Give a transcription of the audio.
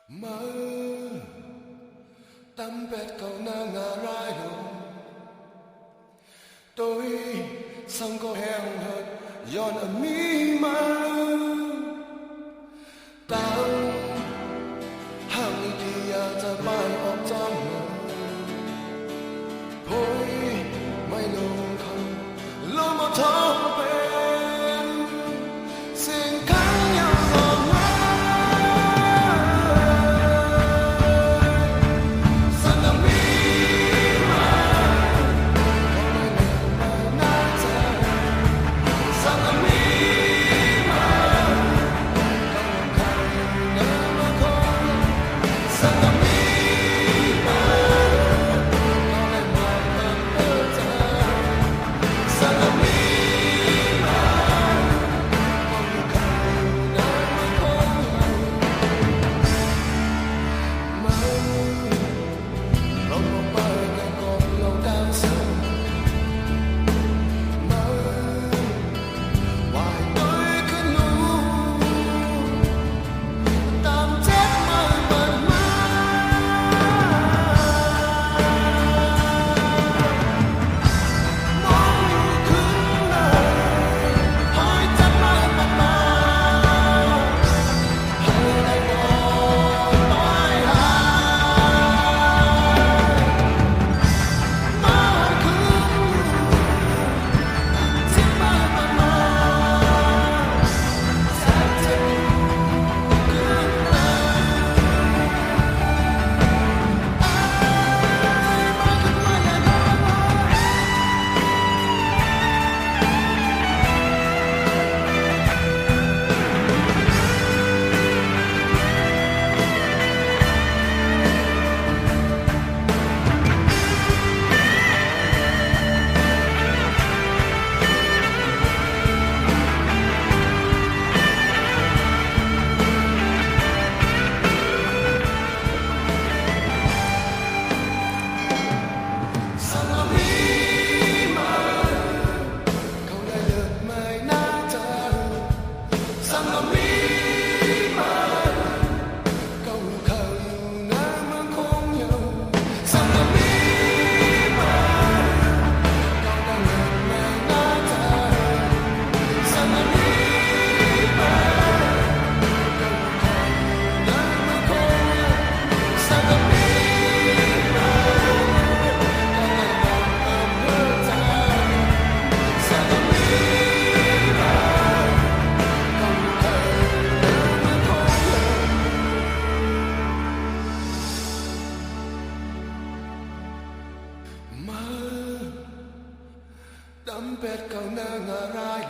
Mơ tắm bét cầu na ngà rai hồng tôi xong có heo hợt giòn ở mi mơ tao hàng điจะไปออกจากเมืองโอ้ยไม่ลงคำลงมาทำเป็นสิ่งข้างยังรอมาสันมีมาน่าจะสันมีมาต้องใครเดินมาคงสันมีมาต้องให้มาเปิดใจสันมีมาต้องใครเดินมาคงมันลงลงไปแค่กบลงดาวสูงมันว่ายด้วยขึ้นลูตามเจ็บมันมองอยู่ขึ้นเลยหอยจับมันมาให้ได้บอกต้อยหามาขึ้นที่มันมาแสนเจ็บขึ้นเลยมาขึ้นมาอย่าได้สันมีมาเขาได้เลิศไม่น่าจะสันมีมาเขาเขาอยู่น้ำมันคงอยู่สันมีมาเขาได้เลิศไม่น่าจะสันมีมาเขาเขาอยู่น้ำมันคงอยู่สันมีมามาดำเป็ดเก่าหน้างาราย